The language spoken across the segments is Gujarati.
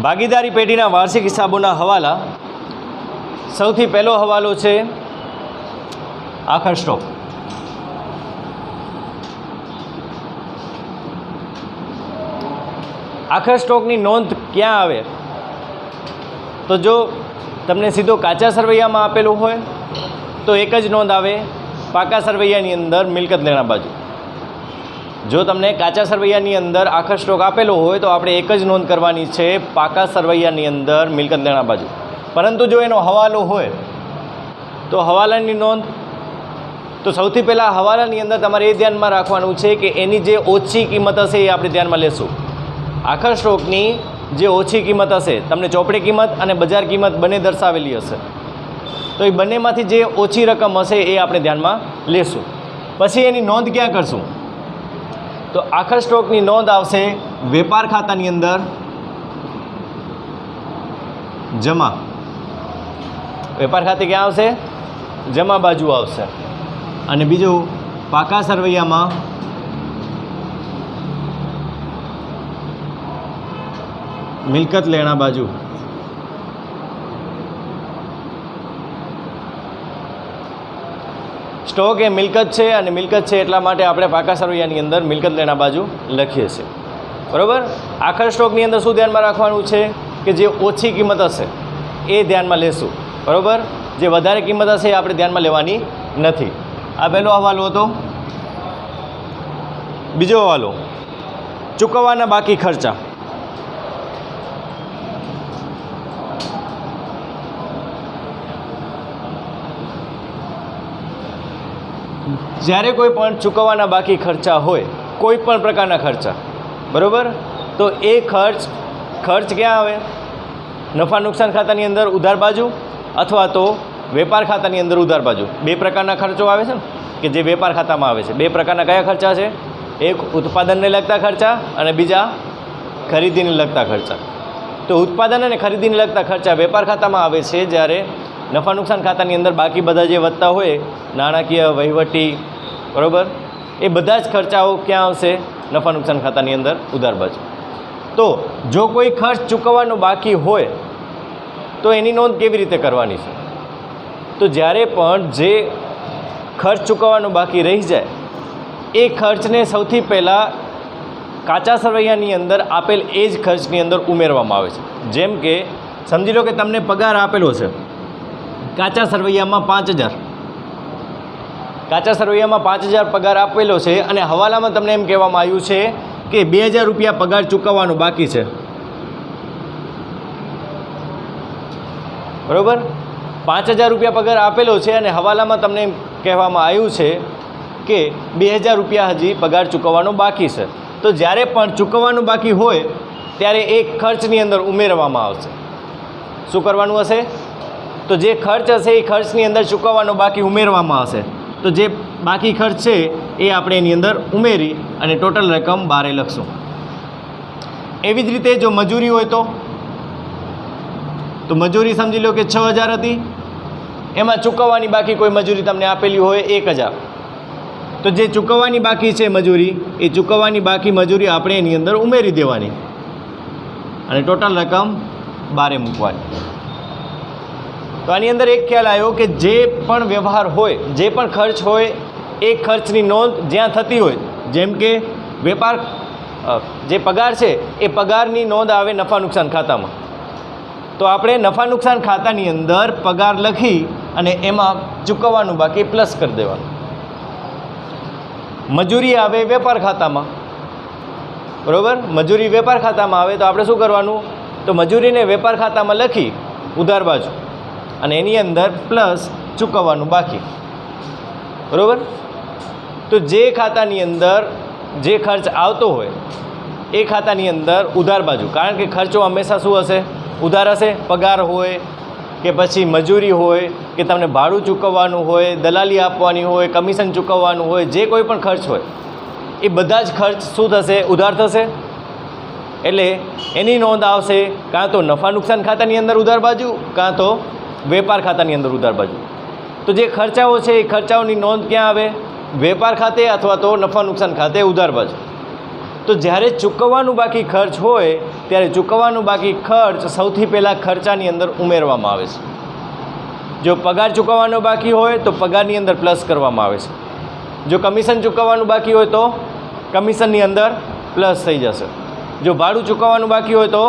ભાગીદારી પેઢીના વાર્ષિક હિસાબોના હવાલા. સૌથી પહેલો હવાલો છે આખર સ્ટોક. આખર સ્ટોકની નોંધ ક્યાં આવે? તો જો તમને સીધો કાચા સરવૈયામાં આપેલું હોય તો એક જ નોંધ આવે પાકા સરવૈયાની અંદર મિલકત લેણા બાજુ. જો તમને કાચા સરવૈયાની અંદર આખર સ્ટોક આપેલો હોય તો આપણે એક જ નોંધ કરવાની છે પાકા સરવૈયાની અંદર મિલકત લેણા બાજુ. પરંતુ જો એનો હવાલો હોય તો હવાલાની નોંધ, તો સૌથી પહેલાં હવાલાની અંદર તમારે એ ધ્યાનમાં રાખવાનું છે કે એની જે ઓછી કિંમત હશે એ આપણે ધ્યાનમાં લેશું. આખર સ્ટોકની જે ઓછી કિંમત હશે, તમને ચોપડી કિંમત અને બજાર કિંમત બંને દર્શાવેલી હશે, તો એ બંનેમાંથી જે ઓછી રકમ હશે એ આપણે ધ્યાનમાં લેશું. પછી એની નોંધ ક્યાં કરશું? તો આખર સ્ટોકની નોંધ આવશે વેપાર ખાતાની અંદર જમા. વેપાર ખાતે ક્યાં આવશે? જમા બાજુ આવશે. અને બીજું પાકા સરવૈયામાં મિલકત લેણા બાજુ. સ્ટોક એ મિલકત છે અને મિલકત છે એટલા માટે આપણે પાકા સરવૈયાની અંદર મિલકત લેણા બાજુ લખીએ છીએ. બરાબર. આખર સ્ટોકની અંદર શું ધ્યાનમાં રાખવાનું છે કે જે ઓછી કિંમત હશે એ ધ્યાનમાં લેશું. બરાબર. જે વધારે કિંમત હશે એ આપણે ધ્યાનમાં લેવાની નથી. આ પહેલો હવાલો હતો. બીજો હવાલો ચૂકવવાના બાકી ખર્ચા. જ્યારે કોઈ પણ ચૂકવવાના બાકી ખર્ચા હોય, કોઈ પણ પ્રકારના ખર્ચા, બરાબર, તો એ ખર્ચ ક્યાં આવે? નફા નુકસાન ખાતાની અંદર ઉધાર બાજુ અથવા તો વેપાર ખાતાની અંદર ઉધાર બાજુ. બે પ્રકારના ખર્ચો આવે છે ને કે જે વેપાર ખાતામાં આવે છે. બે પ્રકારના કયા ખર્ચા છે? એક ઉત્પાદનને લગતા ખર્ચા અને બીજા ખરીદીને લગતા ખર્ચા. તો ઉત્પાદન અને ખરીદીને લગતા ખર્ચા વેપાર ખાતામાં આવે છે, જ્યારે નફા નુકસાન ખાતાની અંદર બાકી બધા જે વધતા હોય નાણાકીય, વહીવટી, બરાબર, એ બધા જ ખર્ચાઓ ક્યાં આવશે? નફા નુકસાન ખાતાની અંદર ઉધાર બાજુ. તો જો કોઈ ખર્ચ ચૂકવવાનો બાકી હોય તો એની નોંધ કેવી રીતે કરવાની છે? તો જ્યારે પણ જે ખર્ચ ચૂકવવાનો બાકી રહી જાય એ ખર્ચને સૌથી પહેલાં કાચા સરવૈયાની અંદર આપેલ એ જ ખર્ચની અંદર ઉમેરવામાં આવે છે. જેમ કે સમજી લો કે તમને પગાર આપેલો છે કાચા સરવૈયામાં 5000. કાચા સરવૈયામાં 5000 પગાર આપેલો છે અને હવાલામાં તમને એમ કહેવામાં આવ્યું છે કે 2000 રૂપિયા પગાર ચૂકવવાનું બાકી છે. બરાબર. 5000 રૂપિયા પગાર આપેલો છે અને હવાલામાં તમને એમ કહેવામાં આવ્યું છે કે 2000 રૂપિયા હજી પગાર ચૂકવવાનો બાકી છે. તો જ્યારે પણ ચૂકવવાનું બાકી હોય ત્યારે એ ખર્ચની અંદર ઉમેરવામાં આવશે. શું કરવાનું હશે? તો જે ખર્ચ હશે એ ખર્ચની અંદર ચૂકવવાનો બાકી ઉમેરવામાં આવશે. તો જે બાકી ખર્ચ છે એ આપણે એની અંદર ઉમેરી અને ટોટલ રકમ બારે લખશું. એવી જ રીતે જો મજૂરી હોય તો મજૂરી સમજી લો કે 6000 હતી, એમાં ચૂકવવાની બાકી કોઈ મજૂરી તમને આપેલી હોય 1000. તો જે ચૂકવવાની બાકી છે મજૂરી, એ ચૂકવવાની બાકી મજૂરી આપણે એની અંદર ઉમેરી દેવાની અને ટોટલ રકમ બારે મૂકવાની. તો આની અંદર એક ખ્યાલ આવ્યો કે જે પણ વ્યવહાર હોય, જે પણ ખર્ચ હોય, એ ખર્ચની નોંધ જ્યાં થતી હોય, જેમ કે વેપાર, જે પગાર છે એ પગારની નોંધ આવે નફા નુકસાન ખાતામાં. તો આપણે નફા નુકસાન ખાતાની અંદર પગાર લખી અને એમાં ચૂકવવાનું બાકી પ્લસ કરી દેવાનું. મજૂરી આવે વેપાર ખાતામાં, બરાબર. મજૂરી વેપાર ખાતામાં આવે તો આપણે શું કરવાનું? તો મજૂરીને વેપાર ખાતામાં લખી ઉધાર બાજુ અને એની અંદર પ્લસ ચૂકવવાનું બાકી, બરાબર. તો જે ખાતાની અંદર જે ખર્ચ આવતો હોય એ ખાતાની અંદર ઉધાર બાજુ, કારણ કે ખર્ચો હંમેશા શું હશે? ઉધાર હશે. પગાર હોય કે પછી મજૂરી હોય કે તમને ભાડું ચૂકવવાનું હોય, દલાલી આપવાની હોય, કમિશન ચૂકવવાનું હોય, જે કોઈ પણ ખર્ચ હોય એ બધા જ ખર્ચ શું થશે? ઉધાર થશે. એટલે એની નોંધ આવશે કાં તો નફા નુકસાન ખાતાની અંદર ઉધાર બાજુ, કાં તો વેપાર ખાતાની અંદર ઉધાર બાજુ. તો જે ખર્ચાઓ છે એ ખર્ચાઓની નોંધ ક્યાં આવે? વેપાર ખાતે અથવા તો નફા નુકસાન ખાતે ઉધાર બાજુ. તો જ્યારે ચૂકવવાનું બાકી ખર્ચ હોય ત્યારે ચૂકવવાનું બાકી ખર્ચ સૌથી પહેલાં ખર્ચાની અંદર ઉમેરવામાં આવે છે. જો પગાર ચૂકવવાનો બાકી હોય તો પગારની અંદર પ્લસ કરવામાં આવે છે. જો કમિશન ચૂકવવાનું બાકી હોય તો કમિશનની અંદર પ્લસ થઈ જશે. જો ભાડું ચૂકવવાનું બાકી હોય તો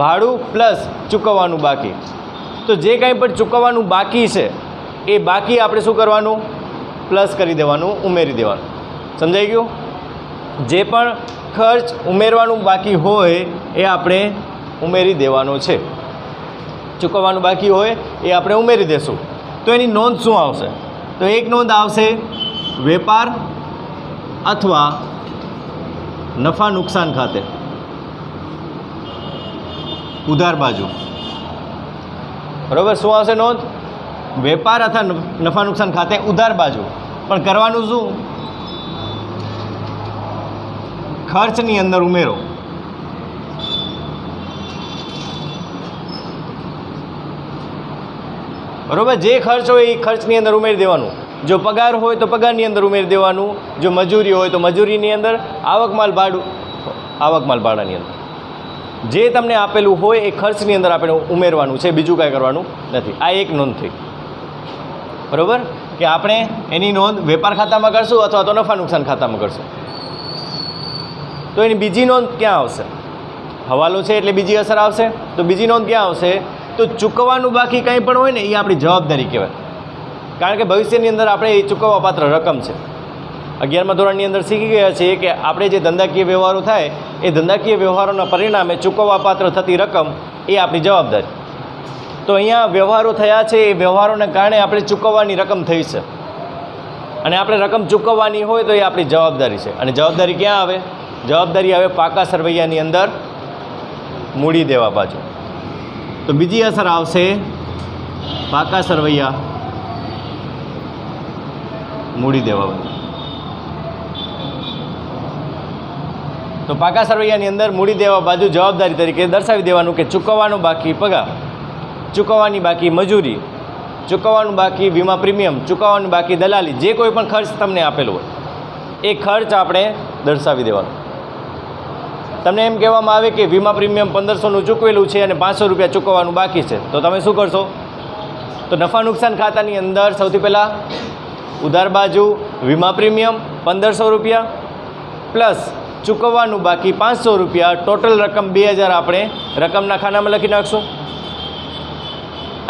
ભાડું પ્લસ ચૂકવવાનું બાકી. તો જે કાંઈ પણ ચૂકવવાનું બાકી છે એ બાકી આપણે શું કરવાનું? પ્લસ કરી દેવાનું, ઉમેરી દેવાનું. સમજાઈ ગયું? જે પણ ખર્ચ ઉમેરવાનું બાકી હોય એ આપણે ઉમેરી દેવાનો છે. ચૂકવવાનું બાકી હોય એ આપણે ઉમેરી દેશું. તો એની નોંધ શું આવશે? તો એક નોંધ આવશે વેપાર અથવા નફા નુકસાન ખાતે, ઉધાર બાજુ. બરાબર? શું આવશે નોંધ? વેપાર અથવા નફા નુકસાન ખાતે ઉધાર બાજુ. પણ કરવાનું શું? ખર્ચની અંદર ઉમેરો. બરાબર? જે ખર્ચ હોય એ ખર્ચની અંદર ઉમેરી દેવાનું. જો પગાર હોય તો પગારની અંદર ઉમેરી દેવાનું. જો મજૂરી હોય તો મજૂરીની અંદર, આવક માલ ભાડાની અંદર. જે તમને આપેલું હોય એ ખર્ચની અંદર આપણે ઉમેરવાનું છે, બીજું કાંઈ કરવાનું નથી. આ એક નોંધ થઈ. બરાબર? કે આપણે એની નોંધ વેપાર ખાતામાં કરશું અથવા તો નફા નુકસાન ખાતામાં કરશું. તો એની બીજી નોંધ ક્યાં આવશે? હવાલો છે એટલે બીજી અસર આવશે. તો બીજી નોંધ ક્યાં આવશે? તો ચૂકવવાનું બાકી કંઈ પણ હોય ને એ આપણી જવાબદારી કહેવાય. કારણ કે ભવિષ્યની અંદર આપણે એ ચૂકવવા પાત્ર રકમ છે. 11મા ધોરણની અંદર શીખી ગયા છીએ કે આપણે જે ધંધાકીય વ્યવહારો થાય એ ધંધાકીય વ્યવહારોના પરિણામે ચૂકવવા પાત્ર થતી રકમ એ આપણી જવાબદારી. તો અહીંયા વ્યવહારો થયા છે, એ વ્યવહારોને કારણે આપણે ચૂકવવાની રકમ થઈ છે અને આપણે રકમ ચૂકવવાની હોય તો એ આપણી જવાબદારી છે. અને જવાબદારી ક્યાં આવે? જવાબદારી આવે પાકા સરવૈયાની અંદર મૂડી દેવા બાજુ. તો બીજી અસર આવશે પાકા સરવૈયા મૂડી દેવા બાજુ. તો પાકા સરવૈયાની અંદર મૂડી દેવા બાજુ જવાબદારી તરીકે દર્શાવી દેવાનું કે ચૂકવવાનું બાકી પગાર, ચૂકવવાની બાકી મજૂરી, ચૂકવવાનું બાકી વીમા પ્રીમિયમ, ચૂકવવાનું બાકી દલાલી, જે કોઈ પણ ખર્ચ તમને આપેલો હોય એ ખર્ચ આપણે દર્શાવી દેવાનો. તમને એમ કહેવામાં આવે કે વીમા પ્રીમિયમ 1500નું ચૂકવેલું છે અને 500 રૂપિયા ચૂકવવાનું બાકી છે, તો તમે શું કરશો? તો નફા નુકસાન ખાતાની અંદર સૌથી પહેલાં ઉધાર બાજુ વીમા પ્રીમિયમ 1500 રૂપિયા પ્લસ ચૂકવવાનું બાકી 500 રૂપિયા, ટોટલ રકમ 2000 આપણે રકમના ખાનામાં લખી નાખશું.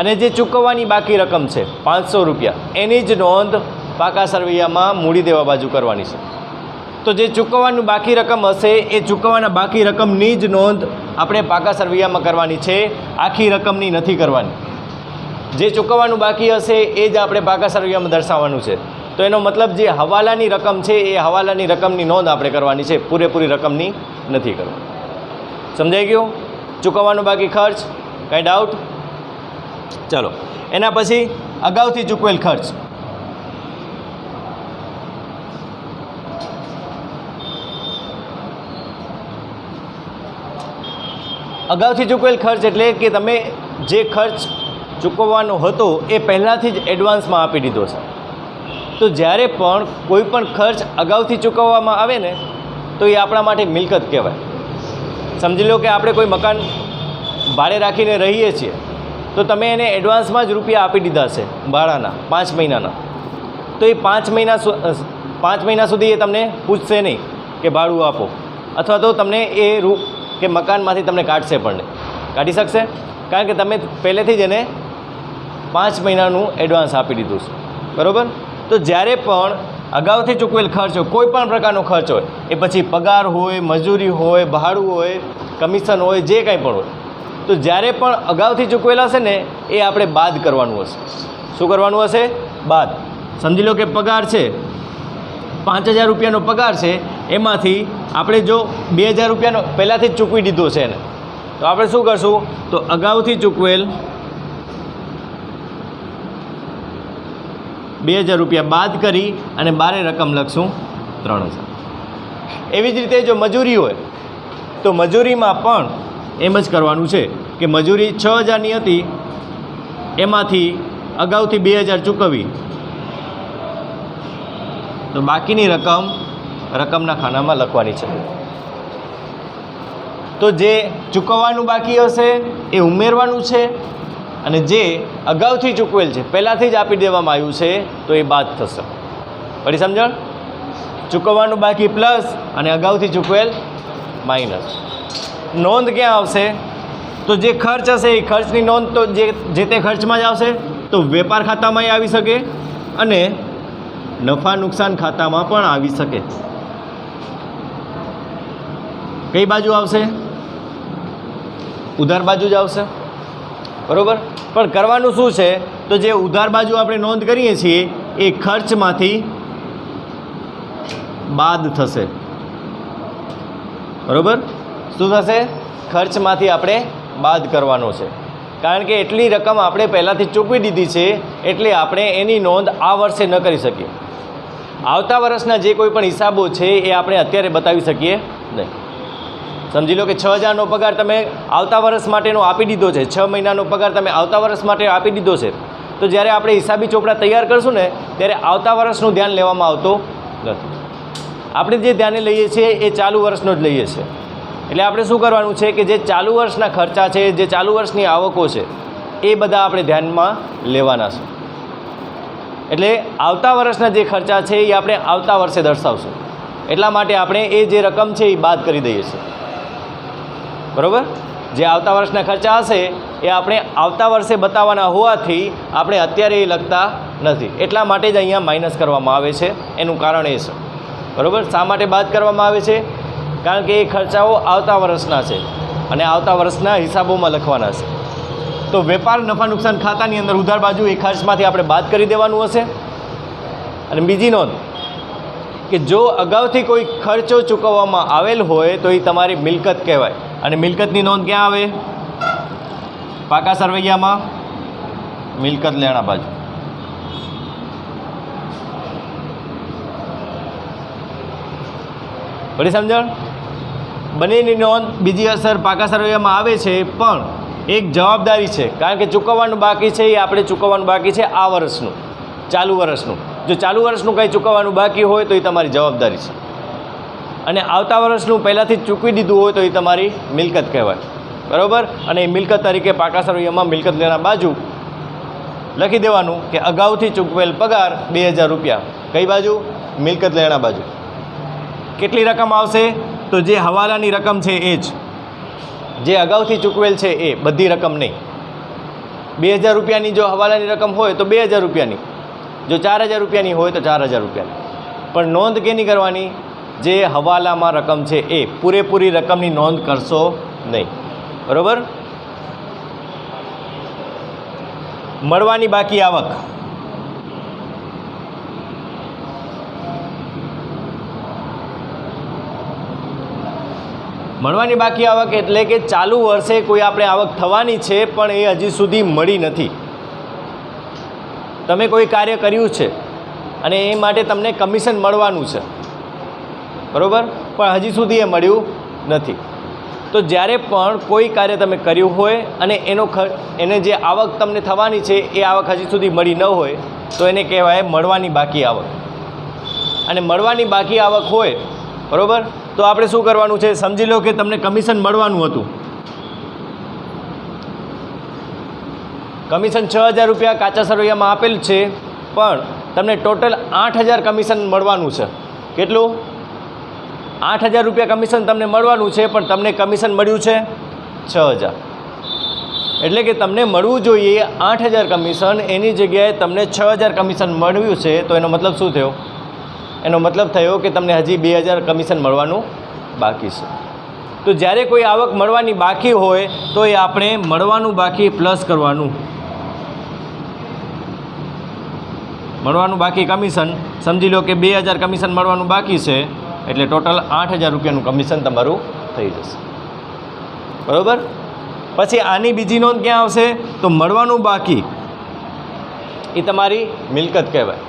અને જે ચૂકવવાની બાકી રકમ છે 500 રૂપિયા, એની જ નોંધ પાકા સરવૈયામાં મૂડી દેવા બાજુ કરવાની છે. તો જે ચૂકવવાનું બાકી રકમ હશે એ ચૂકવવાના બાકી રકમની જ નોંધ આપણે પાકા સરવૈયામાં કરવાની છે, આખી રકમની નથી કરવાની. જે ચૂકવવાનું બાકી હશે એ જ આપણે પાકા સરવૈયામાં દર્શાવવાનું છે. તો એનો મતલબ જે હવાલાની રકમ છે એ હવાલાની રકમની નોંધ આપણે કરવાની છે, પૂરેપૂરી રકમની નથી કરવાની. સમજાઈ ગયું? ચૂકવવાનું બાકી ખર્ચ. કાંઈ ડાઉટ? ચાલો, એના પછી અગાઉથી ચૂકવેલ ખર્ચ. અગાઉથી ચૂકવેલ ખર્ચ એટલે કે તમે જે ખર્ચ ચૂકવવાનો હતો એ પહેલાંથી જ એડવાન્સમાં આપી દીધો છે. તો જ્યારે પણ કોઈ પણ ખર્ચ અગાઉથી ચૂકવવામાં આવે ને તો એ આપણા માટે મિલકત કહેવાય. સમજી લો કે આપણે કોઈ મકાન ભાડે રાખીને રહીએ છીએ, તો તમે એને એડવાન્સમાં જ રૂપિયા આપી દીધા છે ભાડાના 5 મહિનાના. તો એ 5 મહિના સુધી એ તમને પૂછશે નહીં કે ભાડું આપો, અથવા તો તમને એ કે મકાનમાંથી તમને કાઢશે પણ નહીં. કાઢી શકશે? કારણ કે તમે પહેલેથી જ એને 5 મહિનાનું એડવાન્સ આપી દીધું છે. બરાબર? તો જ્યારે પણ અગાઉથી ચૂકવેલ ખર્ચ હોય, કોઈ પણ પ્રકારનો ખર્ચ હોય, એ પછી પગાર હોય, મજૂરી હોય, ભાડું હોય, કમિશન હોય, જે કાંઈ પણ હોય, તો જ્યારે પણ અગાઉથી ચૂકવેલા હશે ને એ આપણે બાદ કરવાનું હશે. શું કરવાનું હશે? બાદ. સમજી લો કે પગાર છે, 5000 રૂપિયાનો પગાર છે, એમાંથી આપણે જો 2000 રૂપિયાનો પહેલાંથી જ ચૂકવી દીધો છે એને, તો આપણે શું કરશું? તો અગાઉથી ચૂકવેલ 2000 રૂપિયા બાદ કરી અને બારે રકમ લખશું 3000. એવી જ રીતે જો મજૂરી હોય તો મજૂરીમાં પણ એમ જ કરવાનું છે કે મજૂરી 6000ની હતી, એમાંથી અગાઉથી 2000 ચૂકવી, તો બાકીની રકમના ખાનામાં લખવાની છે. તો જે ચૂકવવાનું બાકી હશે એ ઉમેરવાનું છે, અને જે અગાઉથી ચૂકવેલ છે, પહેલાંથી જ આપી દેવામાં આવ્યું છે, તો એ બાદ થશે. પડી સમજણ? ચૂકવવાનું બાકી પ્લસ અને અગાઉથી ચૂકવેલ માઇનસ. નોંધ ક્યાં આવશે? તો જે ખર્ચ હશે એ ખર્ચની નોંધ તો જે તે ખર્ચમાં જ આવશે, તો વેપાર ખાતામાંય આવી શકે અને નફા નુકસાન ખાતામાં પણ આવી શકે. કઈ બાજુ આવશે? ઉધાર બાજુ જ આવશે, બરાબર. પણ કરવાનું શું છે? તો જે ઉધાર બાજુ આપણે નોંધ કરીએ છીએ એ ખર્ચમાંથી બાદ થશે, બરાબર. શું થશે? ખર્ચમાંથી આપણે બાદ કરવાનો છે, કારણ કે એટલી રકમ આપણે પહેલાંથી ચૂકવી દીધી છે, એટલે આપણે એની નોંધ આ વર્ષે ન કરી શકીએ. આવતા વર્ષના જે કોઈ પણ હિસાબો છે એ આપણે અત્યારે બતાવી શકીએ નહીં. સમજી લો કે 6,000નો પગાર તમે આવતા વર્ષ માટેનો આપી દીધો છે, 6 મહિનાનો પગાર તમે આવતા વર્ષ માટે આપી દીધો છે, તો જ્યારે આપણે હિસાબી ચોપડા તૈયાર કરશું ને ત્યારે આવતા વર્ષનું ધ્યાન લેવામાં આવતું નથી. આપણે જે ધ્યાને લઈએ છીએ એ ચાલુ વર્ષનો જ લઈએ છીએ. એટલે આપણે શું કરવાનું છે કે જે ચાલુ વર્ષના ખર્ચા છે, જે ચાલુ વર્ષની આવકો છે, એ બધા આપણે ધ્યાનમાં લેવાના છે. એટલે આવતા વર્ષના જે ખર્ચા છે એ આપણે આવતા વર્ષે દર્શાવશું, એટલા માટે આપણે એ જે રકમ છે એ બાદ કરી દઈએ છીએ, બરાબર. જે આવતા વર્ષના ખર્ચા હશે એ આપણે આવતા વર્ષે બતાવવાના હોવાથી આપણે અત્યારે એ લખતા નથી, એટલા માટે જ અહીંયા માઇનસ કરવામાં આવે છે. એનું કારણ એ છે, બરાબર. શા માટે બાદ કરવામાં આવે છે? કારણ કે એ ખર્ચાઓ આવતા વર્ષના છે અને આવતા વર્ષના હિસાબોમાં લખવાના છે. તો વેપાર નફા નુકસાન ખાતાની અંદર ઉધાર બાજુ એ ખર્ચમાંથી આપણે બાદ કરી દેવાનું હશે. અને બીજી નોંધ કે જો અગાઉથી કોઈ ખર્ચો ચૂકવવામાં આવેલ હોય તો એ તમારી મિલકત કહેવાય. અને મિલકતની નોંધ ક્યાં આવે? પાકા સરવૈયામાં મિલકત લેણા બાજુ. બધી સમજણ? બંનેની નોંધ બીજી અસર પાકા સરવૈયામાં આવે છે, પણ એક જવાબદારી છે, કારણ કે ચૂકવવાનું બાકી છે એ આપણે ચૂકવવાનું બાકી છે આ વર્ષનું, ચાલુ વર્ષનું. જો ચાલુ વર્ષનું કંઈ ચૂકવવાનું બાકી હોય તો એ તમારી જવાબદારી છે, અને આવતા વર્ષનું પહેલાંથી જ ચૂકવી દીધું હોય તો એ તમારી મિલકત કહેવાય, બરાબર. અને એ મિલકત તરીકે પાકા સરવૈયામાં મિલકત લેણા બાજુ લખી દેવાનું કે અગાઉથી ચૂકવેલ પગાર 2,000 રૂપિયા. કઈ બાજુ? મિલકત લેણા બાજુ. કેટલી રકમ આવશે? તો જે હવાલાની રકમ છે એ જ, જે અગાઉથી ચૂકવેલ છે એ બધી રકમ નહીં. 2,000 રૂપિયાની જો હવાલાની રકમ હોય તો 2,000 રૂપિયાની, જો 4,000 રૂપિયાની હોય તો 4,000 રૂપિયાની. પણ નોંધ કેની કરવાની? જે હવાલામાં રકમ છે એ પૂરેપૂરી રકમની નોંધ કરશો નહીં, બરાબર. મળવાની બાકી આવક. મળવાની બાકી આવક એટલે કે ચાલુ વર્ષે કોઈ આપણે આવક થવાની છે પણ એ હજી સુધી મળી નથી. તમે કોઈ કાર્ય કર્યું છે અને એ માટે તમને કમિશન મળવાનું છે, બરાબર, પણ હજી સુધી એ મળ્યું નથી. તો જ્યારે પણ કોઈ કાર્ય તમે કર્યું હોય અને એને જે આવક તમને થવાની છે એ આવક હજી સુધી મળી ન હોય તો એને કહેવાય મળવાની બાકી આવક. અને મળવાની બાકી આવક હોય, બરાબર, તો આપણે શું કરવાનું છે? સમજી લો કે તમને કમિશન મળવાનું હતું. કમિશન 6,000 રૂપિયા કાચા સરવૈયામાં આપેલ છે, પણ તમને ટોટલ 8,000 કમિશન મળવાનું છે. કેટલું? 8,000 રૂપિયા કમિશન તમને મળવાનું છે, પણ તમને કમિશન મળ્યું છે 6,000. એટલે કે તમને મળવું જોઈએ 8,000 કમિશન, એની જગ્યાએ તમને 6,000 કમિશન મળ્યું છે. તો એનો મતલબ શું થયો? એનો મતલબ થયો કે તમને હજી 2,000 કમિશન મળવાનું બાકી છે. તો જ્યારે કોઈ આવક મળવાની બાકી હોય તો એ આપણે મળવાનું બાકી પ્લસ કરવાનું. મળવાનું બાકી કમિશન, સમજી લો કે 2,000 કમિશન મળવાનું બાકી છે, એટલે ટોટલ 8,000 રૂપિયાનું કમિશન તમારું થઈ જશે, બરાબર. પછી આની બીજી નોંધ ક્યાં આવશે? તો મળવાનું બાકી એ તમારી મિલકત કહેવાય.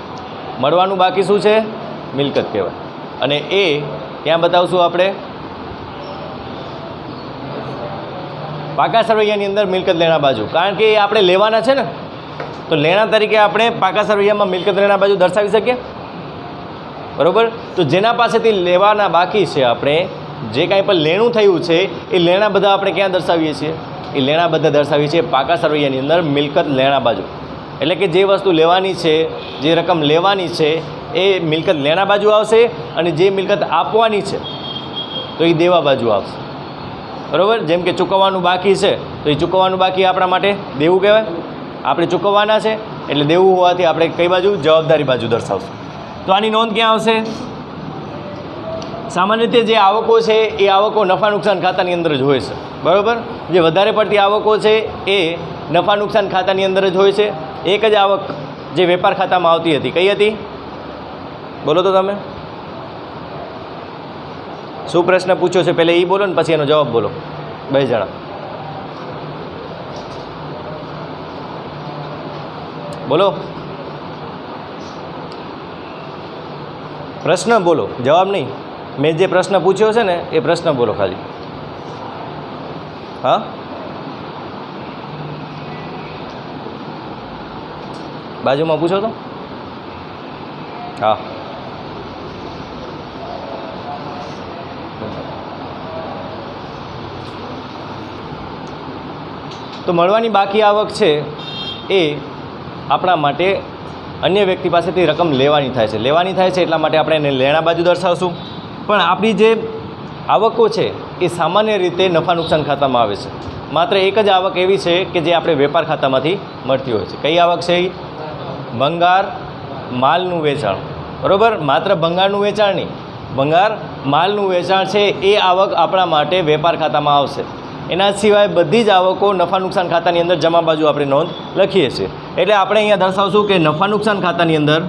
મળવાનું બાકી શું છે? મિલકત કહેવાય. અને એ ક્યાં બતાવશું આપણે? પાકા સરવૈયાની અંદર મિલકત લેણા બાજુ, કારણ કે એ આપણે લેવાના છે ને, તો લેણા તરીકે આપણે પાકા સરવૈયામાં મિલકત લેણા બાજુ દર્શાવી શકીએ, બરાબર. તો જેના પાસેથી લેવાના બાકી છે આપણે જે કાંઈ પણ લેણું થયું છે એ લેણા બધા આપણે ક્યાં દર્શાવીએ છીએ? એ લેણા બધા દર્શાવીએ છીએ પાકા સરવૈયાની અંદર મિલકત લેણા બાજુ. એટલે કે જે વસ્તુ લેવાની છે, જે રકમ લેવાની છે એ મિલકત લેણા બાજુ આવશે, અને જે મિલકત આપવાની છે તો એ દેવા બાજુ આવશે. બરાબર? જેમ કે ચૂકવવાનું બાકી છે તો એ ચૂકવવાનું બાકી આપણા માટે દેવું કહેવાય. આપણે ચૂકવવાના છે એટલે દેવું હોવાથી આપણે કઈ બાજુ? જવાબદારી બાજુ દર્શાવશું. તો આની નોંધ ક્યાં આવશે? સામાન્ય રીતે જે આવકો છે એ આવકો નફા નુકસાન ખાતાની અંદર જ હોય છે. બરાબર? જે વધારે પડતી આવકો છે એ નફા નુકસાન ખાતાની અંદર જ હોય છે. એક જ આવક જે વેપાર ખાતામાં આવતી હતી, કઈ હતી? બોલો તો તમે શું પ્રશ્ન પૂછ્યો છે? પહેલાં એ બોલો ને પછી એનો જવાબ બોલો. 2 જણા બોલો. પ્રશ્ન બોલો, જવાબ નહીં. મેં જે પ્રશ્ન પૂછ્યો છે ને એ પ્રશ્ન બોલો ખાલી. હા, બાજુમાં પૂછો તો. હા, તો મળવાની બાકી આવક છે એ આપણા માટે અન્ય વ્યક્તિ પાસેથી રકમ લેવાની થાય છે. લેવાની થાય છે એટલા માટે આપણે એને લેણા બાજુ દર્શાવશું. પણ આપણી જે આવકો છે એ સામાન્ય રીતે નફા નુકસાન ખાતામાં આવે છે. માત્ર એક જ આવક એવી છે કે જે આપણે વેપાર ખાતામાંથી મળતી હોય છે. કઈ આવક છે? ભંગાર માલનું વેચાણ. બરાબર? માત્ર ભંગારનું વેચાણ નહીં, ભંગાર માલનું વેચાણ છે એ આવક આપણા માટે વેપાર ખાતામાં આવશે. એના સિવાય બધી જ આવકો નફા નુકસાન ખાતાની અંદર જમા બાજુ આપણે નોંધ લખીએ છીએ. એટલે આપણે અહીંયા દર્શાવશું કે નફા નુકસાન ખાતાની અંદર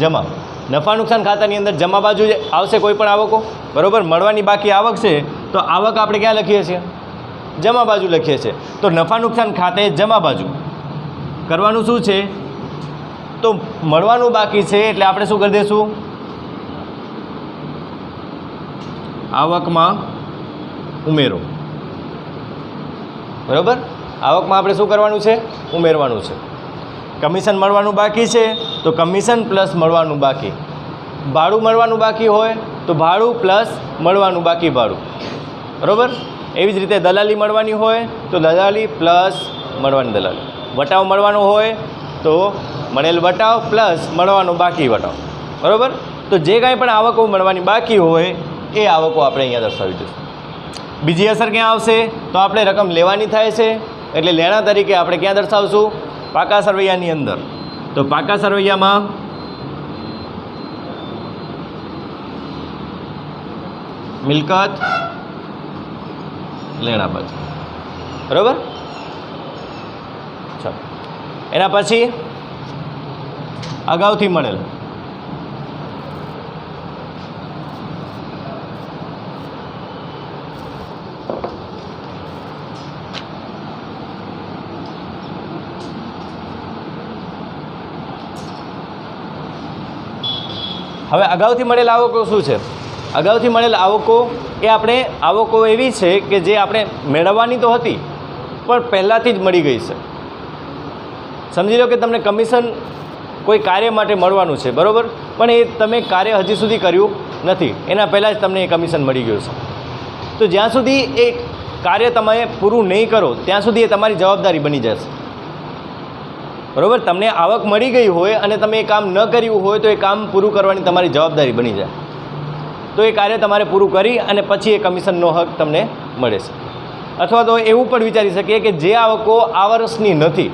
જમા. નફા નુકસાન ખાતાની અંદર જમા બાજુ આવશે કોઈ પણ આવકો. બરાબર? મળવાની બાકી આવક છે તો આવક આપણે ક્યાં લખીએ છીએ? જમા બાજુ લખીએ છીએ. તો નફા નુકસાન ખાતે જમા બાજુ કરવાનું શું છે? તો મળવાનું બાકી છે એટલે આપણે શું કરી દઈશું? આવકમાં ઉમેરો. બરાબર? આવકમાં આપણે શું કરવાનું છે? ઉમેરવાનું છે. કમિશન મળવાનું બાકી છે તો કમિશન પ્લસ મળવાનું બાકી. ભાડું મળવાનું બાકી હોય તો ભાડું પ્લસ મળવાનું બાકી ભાડું. બરાબર? એવી જ રીતે દલાલી મળવાની હોય તો દલાલી પ્લસ મળવાની દલાલી. વટાવ મળવાનો હોય તો મળેલ વટાવ પ્લસ મળવાનું બાકી વટાવ. બરાબર? તો જે કાંઈ પણ આવકો મળવાની બાકી હોય એ આવકો આપણે અહીંયા દર્શાવી દઈશું. બીજી અસર ક્યાં આવશે? તો આપણે રકમ લેવાની થાય છે એટલે લેણા તરીકે આપણે ક્યાં દર્શાવશું? પાકા સરવૈયાની અંદર. તો પાકા સરવૈયામાં મિલકત લેણા બાજુ. બરાબર? ચાલો, એના પછી અગાઉથી મળેલ. હવે અગાઉથી મળેલ આવકો શું છે? અગાઉથી મળેલ આવકો એ આપણે આવકો એવી છે કે જે આપણે મેળવવાની તો હતી પણ પહેલાંથી જ મળી ગઈ છે. સમજી લો કે તમને કમિશન કોઈ કાર્ય માટે મળવાનું છે. બરાબર? પણ એ તમે કાર્ય હજી સુધી કર્યું નથી, એના પહેલાં જ તમને એ કમિશન મળી ગયું છે. તો જ્યાં સુધી એ કાર્ય તમે પૂરું નહીં કરો ત્યાં સુધી એ તમારી જવાબદારી બની જશે. બરાબર? તમને આવક મળી ગઈ હોય અને તમે એ કામ ન કર્યું હોય તો એ કામ પૂરું કરવાની તમારી જવાબદારી બની જાય. તો એ કાર્ય તમારે પૂરું કરી અને પછી એ કમિશનનો હક તમને મળે છે. અથવા તો એવું પણ વિચારી શકીએ કે જે આવકો આ વર્ષની નથી,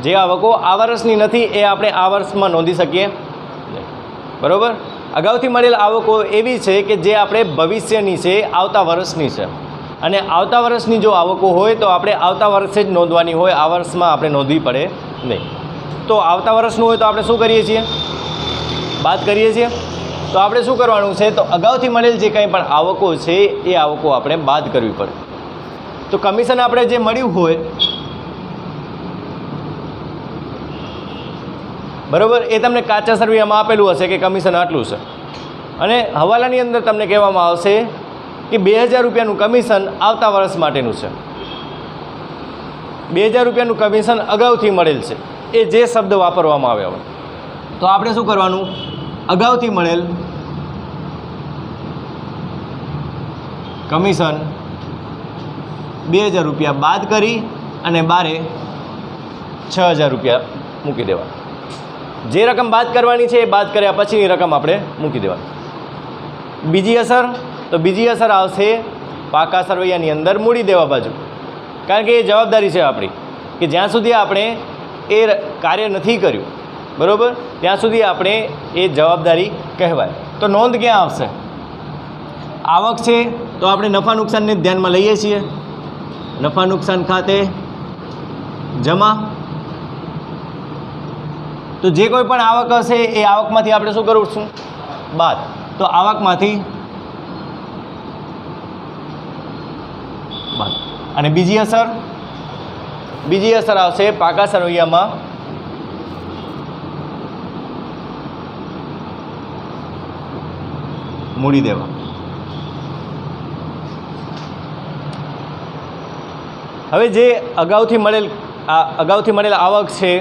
જે આવકો આ વર્ષની નથી એ આપણે આ વર્ષમાં નોંધી શકીએ. બરાબર? અગાઉથી મળેલ આવકો એવી છે કે જે આપણે ભવિષ્યની છે, આવતા વર્ષની છે. અને આવતા વર્ષની જો આવકો હોય તો આપણે આવતા વર્ષે જ નોંધવાની હોય, આ વર્ષમાં આપણે નોંધવી પડે નહીં. તો આવતા વર્ષનું હોય તો આપણે શું કરીએ છીએ? બાદ કરીએ છીએ. તો આપણે શું કરવાનું છે? તો અગાઉથી મળેલ જે કંઈ પણ આવકો છે એ આવકો આપણે બાદ કરવી પડે. તો કમિશન આપણે જે મળ્યું હોય, બરાબર, એ તમને કાચા સરવૈયામાં આપેલું હશે કે કમિશન આટલું છે, અને હવાલાની અંદર તમને કહેવામાં આવશે કે 2000 રૂપિયાનું કમિશન આવતા વર્ષ માટેનું છે. 2000 રૂપિયાનું કમિશન અગાઉથી મળેલ છે, એ જે શબ્દ વાપરવામાં આવ્યા હોય. તો આપણે શું કરવાનું, અગાઉથી મળેલ કમિશન 2000 રૂપિયા બાદ કરી અને બારે 6000 રૂપિયા મૂકી દેવા. જે રકમ બાદ કરવાની છે એ બાદ કર્યા પછીની રકમ આપણે મૂકી દેવાની. બીજી અસર, તો બીજી અસર આવશે પાકા સરવૈયાની અંદર મૂડી દેવા બાજુ, કારણ કે એ જવાબદારી છે આપણી કે જ્યાં સુધી આપણે એ કાર્ય નથી કર્યું, બરાબર, ત્યાં સુધી આપણે એ જવાબદારી કહેવાય. તો નોંધ ક્યાં આવશે? આવક છે તો આપણે નફા નુકસાનને ધ્યાનમાં લઈએ છીએ. નફા નુકસાન ખાતે જમા. તો જે કોઈ પણ આવક હશે એ આવકમાંથી આપણે શું કરીશું? બાદ. તો આવકમાંથી બાદ. અને બીજી અસર આવશે પાકા સરવૈયામાં મૂડી દેવા. હવે જે અગાઉથી મળેલ આવક છે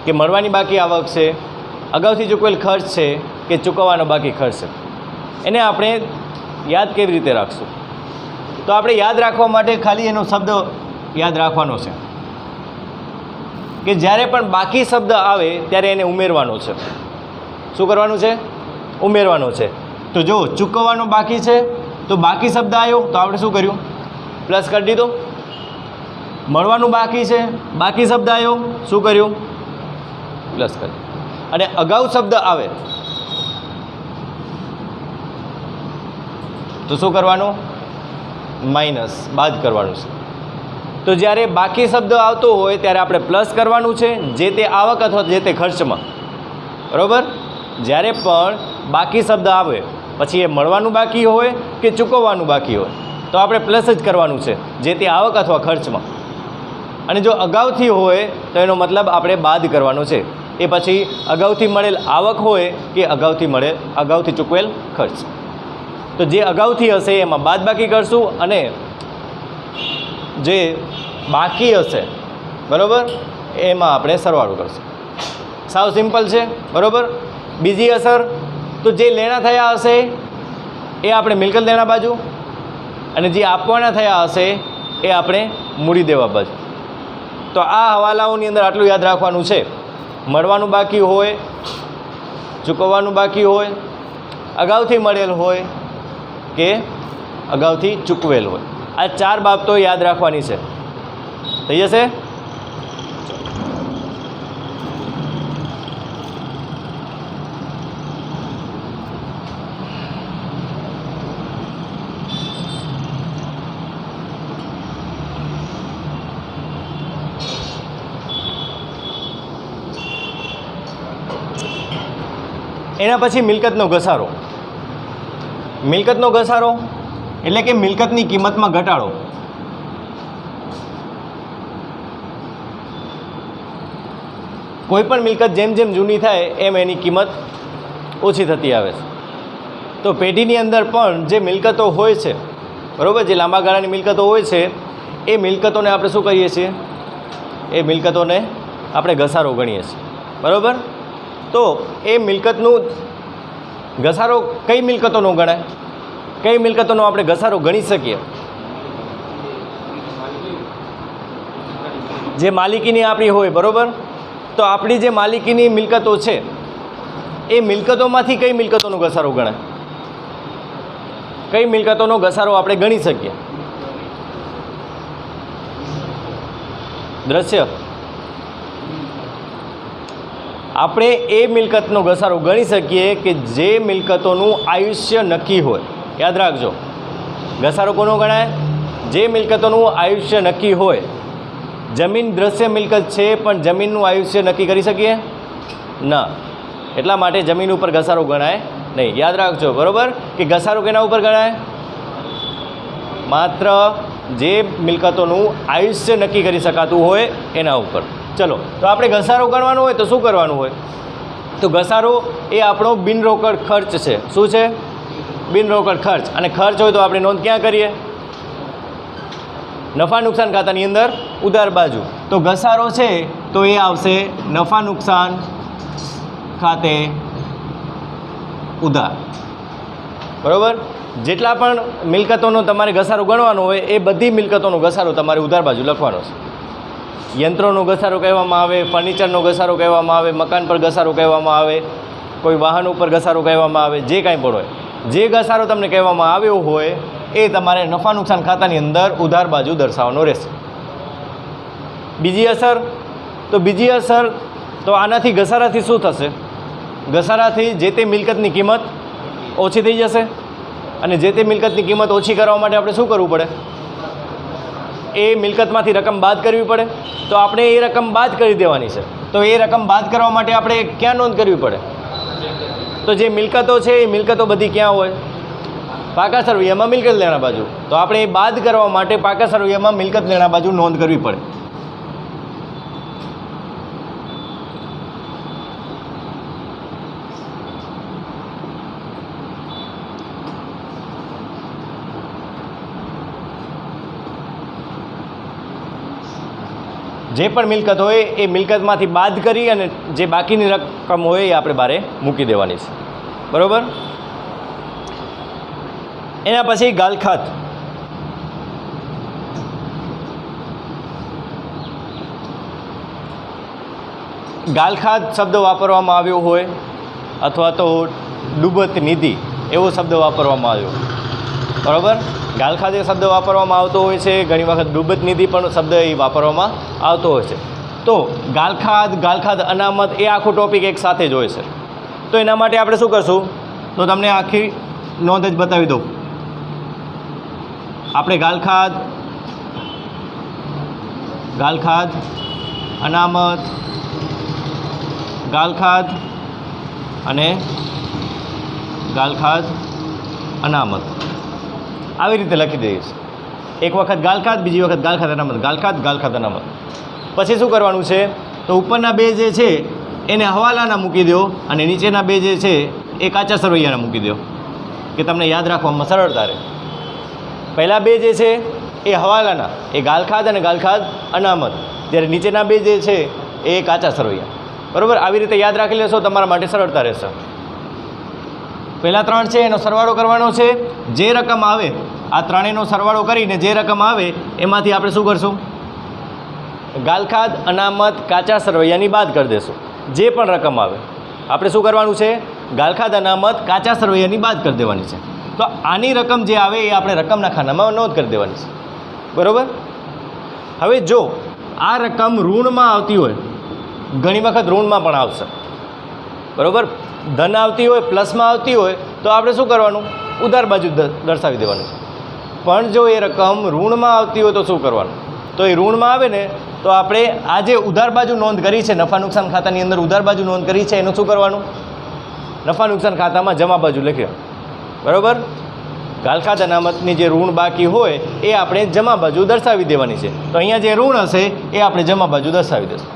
કે મળવાની બાકી આવક છે, અગાઉથી ચૂકવેલ ખર્ચ છે કે ચૂકવવાનો બાકી ખર્ચ છે, એને આપણે યાદ કેવી રીતે રાખશું? તો આપણે યાદ રાખવા માટે ખાલી એનો શબ્દ યાદ રાખવાનો છે કે જ્યારે પણ બાકી શબ્દ આવે ત્યારે એને ઉમેરવાનો છે. શું કરવાનું છે? ઉમેરવાનો છે. તો જો ચૂકવવાનો બાકી છે તો બાકી શબ્દ આવ્યો તો આપણે શું કર્યું? પ્લસ કરી દીધો. મળવાનું બાકી છે, બાકી શબ્દ આવ્યો, શું કર્યું? પ્લસ કરી. અને અગાઉ શબ્દ આવે તો શું કરવાનું? માઇનસ, બાદ કરવાનું છે. તો જ્યારે બાકી શબ્દ આવતો હોય ત્યારે આપણે પ્લસ કરવાનું છે જે તે આવક અથવા જે તે ખર્ચમાં, બરાબર. જ્યારે પણ બાકી શબ્દ આવે પછી એ મળવાનું બાકી હોય કે ચૂકવવાનું બાકી હોય તો આપણે પ્લસ જ કરવાનું છે જે તે આવક અથવા ખર્ચમાં. અને જો અગાઉથી હોય તો એનો મતલબ આપણે બાદ કરવાનો છે. એ પછી અગાઉથી મળેલ આવક હોય કે અગાઉથી ચૂકવેલ ખર્ચ. તો જે અગાઉથી હશે એમાં બાદ બાકી કરશું અને જે બાકી હશે, બરાબર, એમાં આપણે સરવાળો કરશું. સાવ સિમ્પલ છે, બરાબર. બીજી અસર, તો જે લેણા થયા હશે એ આપણે મિલકત લેણા બાજુ અને જે આપવાના થયા હશે એ આપણે મૂડી દેવા બાજુ. તો આ હવાલાઓની અંદર આટલું યાદ રાખવાનું છે. મળવાનું બાકી હોય, ચૂકવવાનું બાકી હોય, અગાઉથી મળેલ હોય કે અગાઉથી ચૂકવેલ હોય. આ 4 બાબતો યાદ રાખવાની છે. થઈ જશે? એના પછી મિલકતનો ઘસારો. મિલકતનો ઘસારો એટલે કે મિલકતની કિંમતમાં ઘટાડો. કોઈ પણ મિલકત જેમ જેમ જૂની થાય એમ એની કિંમત ઓછી થતી આવે છે. તો પેઢીની અંદર પણ જે મિલકતો હોય છે, બરાબર, જે લાંબા ગાળાની મિલકતો હોય છે એ મિલકતોને આપણે શું કહીએ છીએ? એ મિલકતોને આપણે ઘસારો ગણીએ છીએ, બરાબર. તો એ મિલકતનું ઘસારો કઈ મિલકતોનો ગણાય? કઈ મિલકતોનો આપણે ઘસારો ગણી શકીએ? જે માલિકીની આપણી હોય, બરાબર. તો આપણી જે માલિકીની મિલકતો છે એ મિલકતોમાંથી કઈ મિલકતોનો ઘસારો ગણાય? કઈ મિલકતોનો ઘસારો આપણે ગણી શકીએ? દ્રશ્ય. આપણે એ મિલકતનો ઘસારો ગણી શકીએ કે જે મિલકતોનું આયુષ્ય નક્કી હોય. યાદ રાખજો, ઘસારો કોનો ગણાય? જે મિલકતોનું આયુષ્ય નક્કી હોય. જમીન દ્રશ્ય મિલકત છે પણ જમીનનું આયુષ્ય નક્કી કરી શકીએ? ના. એટલા માટે જમીન ઉપર ઘસારો ગણાય નહીં. યાદ રાખજો, બરાબર, કે ઘસારો કેના ઉપર ગણાય? માત્ર જે મિલકતોનું આયુષ્ય નક્કી કરી શકાતું હોય એના ઉપર. ચલો, તો આપણે ઘસારો ગણવાનો હોય તો શું કરવાનું હોય? તો ઘસારો એ આપણો બિનરોકડ ખર્ચ છે. શું છે? બિનરોકડ ખર્ચ. અને ખર્ચ હોય તો આપણે નોંધ ક્યાં કરીએ? નફા નુકસાન ખાતાની અંદર ઉધાર બાજુ. તો ઘસારો છે તો એ આવશે નફા નુકસાન ખાતે ઉધાર, બરાબર. જેટલા પણ મિલકતોનો તમારે ઘસારો ગણવાનો હોય એ બધી મિલકતોનો ઘસારો તમારે ઉધાર બાજુ લખવાનો છે. યંત્રોનો ઘસારો કહેવામાં આવે, ફર્નિચરનો ઘસારો કહેવામાં આવે, મકાન પર ઘસારો કહેવામાં આવે, કોઈ વાહન ઉપર ઘસારો કહેવામાં આવે, જે કાંઈ પણ હોય, જે ઘસારો તમને કહેવામાં આવ્યો હોય એ તમારે નફા નુકસાન ખાતાની અંદર ઉધાર બાજુ દર્શાવવાનો રહેશે. બીજી અસર, તો બીજી અસર તો આનાથી ઘસારાથી શું થશે? ઘસારાથી જે તે મિલકતની કિંમત ઓછી થઈ જશે, અને જે તે મિલકતની કિંમત ઓછી કરવા માટે આપણે શું કરવું પડે? એ મિલકતમાંથી રકમ બાદ કરવી પડે. તો આપણે એ રકમ બાદ કરી દેવાની છે. તો એ રકમ બાદ કરવા માટે આપણે ક્યાં નોંધ કરવી પડે? તો જે મિલકતો છે એ મિલકતો બધી ક્યાં હોય? પાકા સરવૈયામાં મિલકત લેણા બાજુ. તો આપણે એ બાદ કરવા માટે પાકા સરવૈયામાં મિલકત લેણા બાજુ નોંધ કરવી પડે. જે પણ મિલકત હોય એ મિલકતમાંથી બાદ કરી અને જે બાકીની રકમ હોય એ આપણે બારે મૂકી દેવાની છે, બરાબર. એના પછી ગાલખાત. ગાલખાત શબ્દ વાપરવામાં આવ્યો હોય અથવા તો ડૂબત નિધિ એવો શબ્દ વાપરવામાં આવ્યો, બરાબર. ગાલખાત એ શબ્દ વાપરવામાં આવતો હોય છે, ઘણી વખત ડૂબત નિધિ પણ શબ્દ એ વાપરવામાં આવતો હોય છે. તો ગાલખાત અનામત એ આખો ટોપિક એક સાથે જ હોય છે. તો એના માટે આપણે શું કરશું? તો તમને આખી નોંધ જ બતાવી દઉં. આપણે ગાલખાત અનામત, ગાલખાત અને ગાલખાત અનામત આવી રીતે લખી દઈશ. એક વખત ગાલખાત, બીજી વખત ગાલખાત અનામત, ગાલખાત અનામત. પછી શું કરવાનું છે? તો ઉપરના બે જે છે એને હવાલાના મૂકી દો અને નીચેના બે જે છે એ કાચા સરવૈયાના મૂકી દો કે તમને યાદ રાખવામાં સરળતા રહે. પહેલાં બે જે છે એ હવાલાના, એ ગાલખાત અને ગાલખાત અનામત, જ્યારે નીચેના બે જે છે એ કાચા સરવૈયા, બરાબર. આવી રીતે યાદ રાખી લેશો, તમારા માટે સરળતા રહેશે. પહેલાં ત્રણ છે એનો સરવાળો કરવાનો છે. જે રકમ આવે, આ ત્રણેયનો સરવાળો કરીને જે રકમ આવે એમાંથી આપણે શું કરશું? ગાલખાત અનામત કાચા સરવૈયાની બાદ કરી દેશું. જે પણ રકમ આવે આપણે શું કરવાનું છે? ગાલખાત અનામત કાચા સરવૈયાની બાદ કરી દેવાની છે. તો આની રકમ જે આવે એ આપણે રકમના ખાનામાં નોંધ કરી દેવાની છે, બરાબર. હવે જો આ રકમ ઋણમાં આવતી હોય, ઘણી વખત ઋણમાં પણ આવશે, બરાબર. ધન આવતી હોય, પ્લસમાં આવતી હોય તો આપણે શું કરવાનું? ઉધાર બાજુ દર્શાવી દેવાનું છે. પણ જો એ રકમ ઋણમાં આવતી હોય તો શું કરવાનું? તો એ ઋણમાં આવે ને તો આપણે આ જે ઉધાર બાજુ નોંધ કરી છે, નફા નુકસાન ખાતાની અંદર ઉધાર બાજુ નોંધ કરી છે, એનું શું કરવાનું? નફા નુકસાન ખાતામાં જમા બાજુ લખીએ, બરાબર. ગાલખાત અનામતની જે ઋણ બાકી હોય એ આપણે જમા બાજુ દર્શાવી દેવાની છે. તો અહીંયા જે ઋણ હશે એ આપણે જમા બાજુ દર્શાવી દઈશું.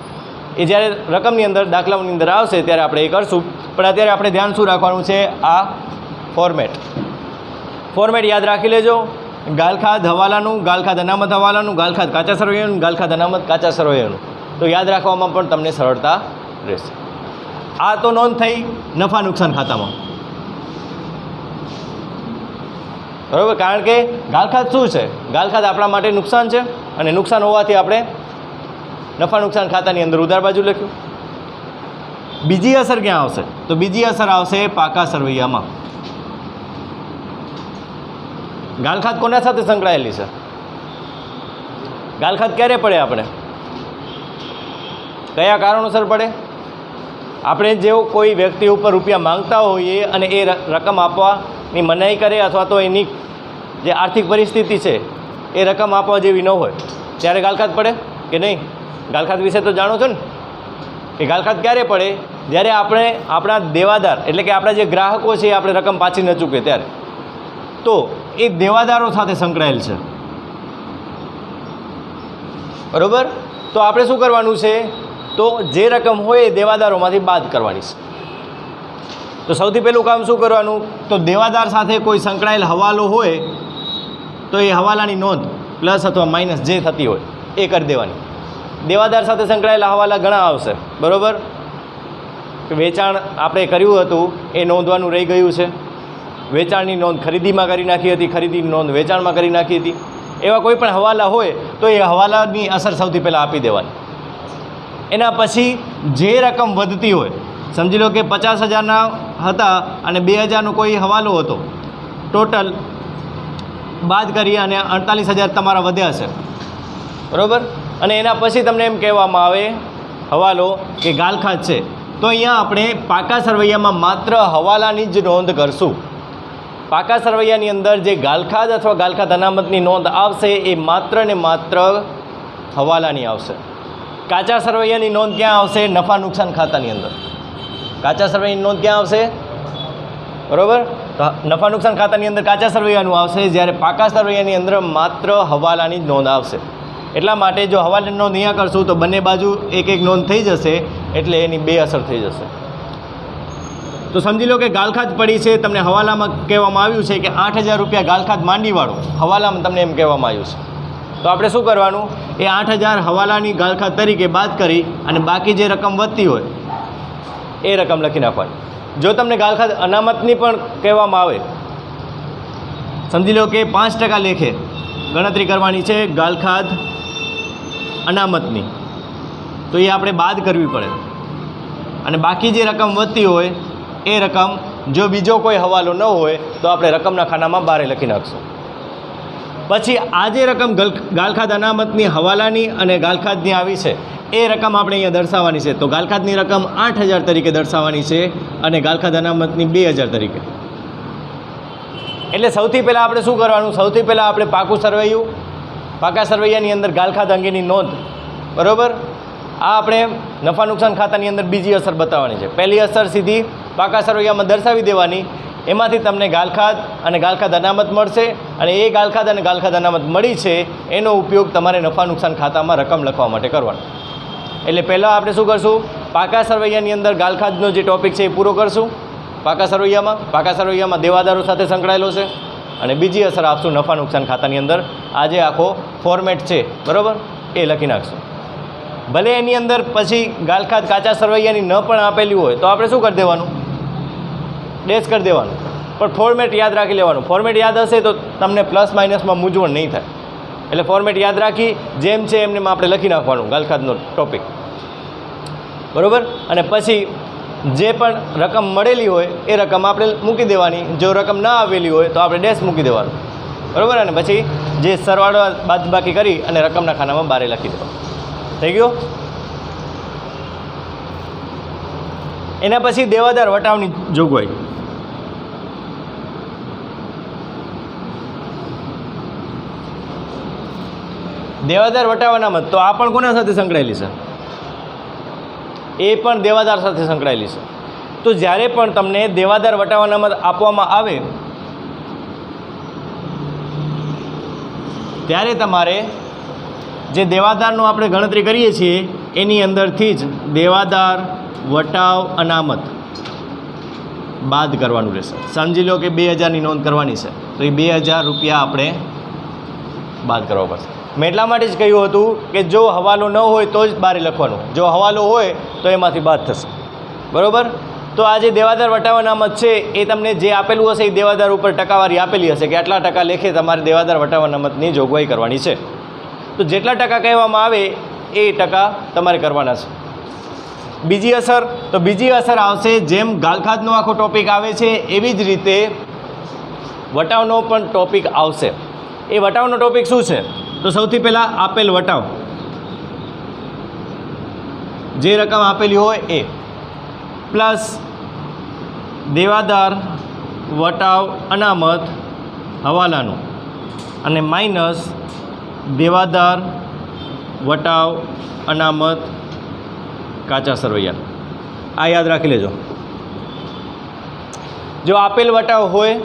એ જ્યારે રકમની અંદર, દાખલાઓની અંદર આવશે ત્યારે આપણે એ કરશું. પણ અત્યારે આપણે ધ્યાન શું રાખવાનું છે? આ ફોર્મેટ યાદ રાખી લેજો. ગાલખાત હવાલાનું, ગાલખાત અનામત હવાલાનું, ગાલખાત કાચા સરવૈયાનું, ગાલખાત અનામત કાચા સરવૈયાનું. તો યાદ રાખવામાં પણ તમને સરળતા રહેશે. આ તો નોંધ થઈ નફા નુકસાન ખાતામાં, બરાબર. કારણ કે ગાલખાત શું છે? ગાલખાત આપણા માટે નુકસાન છે અને નુકસાન હોવાથી આપણે નફા નુકસાન ખાતાની અંદર ઉધાર બાજુ લખ્યું. બીજી અસર ક્યાં આવશે? તો બીજી અસર આવશે પાકા સરવૈયામાં. ગાલખાત કોના સાથે સંકળાયેલી છે? ગાલખાત ક્યારે પડે? આપણે કયા કારણોસર પડે? આપણે જેવો કોઈ વ્યક્તિ ઉપર રૂપિયા માંગતા હોઈએ અને એ રકમ આપવાની મનાઈ કરે અથવા તો એની જે આર્થિક પરિસ્થિતિ છે એ રકમ આપવા જેવી ન હોય ત્યારે ગાલખાત પડે કે નહીં? ગાલખાત વિશે તો જાણો છો ને કે ગાલખાત ક્યારે પડે? જ્યારે આપણે આપણા દેવાદાર એટલે કે આપણા જે ગ્રાહકો છે એ આપણે રકમ પાછી ન ચૂકે ત્યારે. તો એ દેવાદારો સાથે સંકળાયેલ છે, બરાબર. તો આપણે શું કરવાનું છે? તો જે રકમ હોય એ દેવાદારોમાંથી બાદ કરવાની છે. તો સૌથી પહેલું કામ શું કરવાનું? તો દેવાદાર સાથે કોઈ સંકળાયેલ હવાલો હોય તો એ હવાલાની નોંધ પ્લસ અથવા માઇનસ જે થતી હોય એ કરી દેવાની. દેવાદાર સાથે સંકળાયેલા હવાલા ઘણા આવશે, બરાબર. કે વેચાણ આપણે કર્યું હતું એ નોંધવાનું રહી ગયું છે, વેચાણની નોંધ ખરીદીમાં કરી નાખી હતી, ખરીદીની નોંધ વેચાણમાં કરી નાખી હતી, એવા કોઈ પણ હવાલા હોય તો એ હવાલાની અસર સૌથી પહેલાં આપી દેવાની. એના પછી જે રકમ વધતી હોય, સમજી લો કે 50,000ના હતા અને 2,000નો કોઈ હવાલો હતો, ટોટલ બાદ કરી અને 48,000 તમારા વધ્યા છે, બરાબર. અને એના પછી તમને એમ કહેવામાં આવે હવાલો કે ગાલખાત છે, તો અહીંયા આપણે પાકા સરવૈયામાં માત્ર હવાલાની જ નોંધ કરશું. પાકા સરવૈયાની અંદર જે ગાલખાત અથવા ગાલખાત અનામતની નોંધ આવશે એ માત્ર ને માત્ર હવાલાની આવશે. કાચા સરવૈયાની નોંધ ક્યાં આવશે? નફા નુકસાન ખાતાની અંદર. કાચા સરવૈયાની નોંધ ક્યાં આવશે? બરાબર. તો નફા નુકસાન ખાતાની અંદર કાચા સરવૈયાનું આવશે, જ્યારે પાકા સરવૈયાની અંદર માત્ર હવાલાની જ નોંધ આવશે. એટલા માટે જો હવાલાની નોંધ અહીંયા કરશું તો બંને બાજુ એક એક નોંધ થઈ જશે, એટલે એની બે અસર થઈ જશે. તો સમજી લો કે ગાલખાત પડી છે, તમને હવાલામાં કહેવામાં આવ્યું છે કે 8,000 રૂપિયા ગાલખાત માંડીવાળો, હવાલામાં તમને એમ કહેવામાં આવ્યું છે. તો આપણે શું કરવાનું? એ 8,000 હવાલાની ગાલખાત તરીકે બાદ કરી અને બાકી જે રકમ વધતી હોય એ રકમ લખી નાખવાની. જો તમને ગાલખાત અનામતની પણ કહેવામાં આવે, સમજી લો કે 5% લેખે ગણતરી કરવાની છે ગાલખાત અનામતની, તો એ આપણે બાદ કરવી પડે. અને બાકી જે રકમ વધતી હોય એ રકમ જો બીજો કોઈ હવાલો ન હોય તો આપણે રકમના ખાનામાં બારે લખી નાખશું. પછી આ જે રકમ ગાલખાત અનામતની હવાલાની અને ગાલખાતની આવી છે એ રકમ આપણે અહીંયા દર્શાવવાની છે. તો ગાલખાતની રકમ 8,000 તરીકે દર્શાવવાની છે અને ગાલખાત અનામતની 2,000 તરીકે. એટલે સૌથી પહેલાં આપણે શું કરવાનું? સૌથી પહેલાં આપણે પાકું સરવૈયું, પાકા સરવૈયાની અંદર ગાલખાત અંગેની નોંધ, બરાબર. આ આપણે નફા નુકસાન ખાતાની અંદર બીજી અસર બતાવવાની છે. પહેલી અસર સીધી પાકા સરવૈયામાં દર્શાવી દેવાની, એમાંથી તમને ગાલખાત અને ગાલખાત અનામત મળશે અને એ ગાલખાત અને ગાલખાત અનામત મળી છે એનો ઉપયોગ તમારે નફા નુકસાન ખાતામાં રકમ લખવા માટે કરવાનો. એટલે પહેલાં આપણે શું કરશું? પાકા સરવૈયાની અંદર ગાલખાતનો જે ટૉપિક છે એ પૂરો કરશું. પાકા સરવૈયામાં દેવાદારો સાથે સંકળાયેલો છે અને બીજી અસર આપશું નફા નુકસાન ખાતાની અંદર. આ જે આખો ફોર્મેટ છે, બરાબર, એ લખી નાખશું. ભલે એની અંદર પછી ગાલખાત કાચા સરવૈયાની ન પણ આપેલી હોય તો આપણે શું કરી દેવાનું? ડેશ કરી દેવાનું. પણ ફોર્મેટ યાદ રાખી લેવાનું. ફોર્મેટ યાદ હશે તો તમને પ્લસ માઇનસમાં મૂંઝવણ નહીં થાય. એટલે ફોર્મેટ યાદ રાખી જેમ છે એમને આપણે લખી નાખવાનું ગાલખાતનો ટોપિક, બરાબર. અને પછી જે પણ રકમ મળેલી હોય એ રકમ આપણે મૂકી દેવાની. જો રકમ ના આવેલી હોય તો આપણે ડેશ મૂકી દેવાનું, બરાબર. અને પછી જે સરવાળો બાદબાકી કરી અને રકમના ખાનામાં બારે લખી દેવાનું. થઈ ગયું? એના પછી દેવાદાર વટાવની જોગવાઈ. દેવાદાર વટાવ અનામત, તો આ પણ કોના સાથે સંકળાયેલી છે? એ પણ દેવાદાર સાથે સંકળાયેલી છે. તો જ્યારે પણ તમને દેવાદાર વટાવ અનામત આપવામાં આવે ત્યારે તમારે જે દેવાદારનો આપણે ગણતરી કરીએ છીએ એની અંદરથી જ દેવાદાર વટાવ અનામત બાદ કરવાનું રહેશે. સમજી લો કે 2,000ની નોંધ કરવાની છે તો એ 2,000 રૂપિયા આપણે બાદ કરવા પડશે. મેં એટલા માટે જ કહ્યું હતું કે જો હવાલો ન હોય તો જ બારે લખવાનું, જો હવાલો હોય તો એમાંથી બાદ થશે, બરાબર. તો આ જે દેવાદાર વટાવ અનામત છે એ તમને જે આપેલું હશે એ દેવાદાર ઉપર ટકાવારી આપેલી હશે કે આટલા ટકા લેખે તમારે દેવાદાર વટાવ અનામતની જોગવાઈ કરવાની છે. તો જેટલા ટકા કહેવામાં આવે એ ટકા તમારે કરવાના છે. બીજી અસર, તો બીજી અસર આવશે જેમ ગાલખાતનો આખો ટોપિક આવે છે એવી જ રીતે વટાવનો પણ ટોપિક આવશે. એ વટાવનો ટોપિક શું છે? તો સૌથી પહેલાં આપેલ વટાવ, જે રકમ આપેલી હોય એ, પ્લસ દેવાદાર વટાવ અનામત હવાલાનું અને માઇનસ દેવાદાર વટાવ અનામત કાચા સરવૈયાનું. આ યાદ રાખી લેજો. જો આપેલ વટાવ હોય,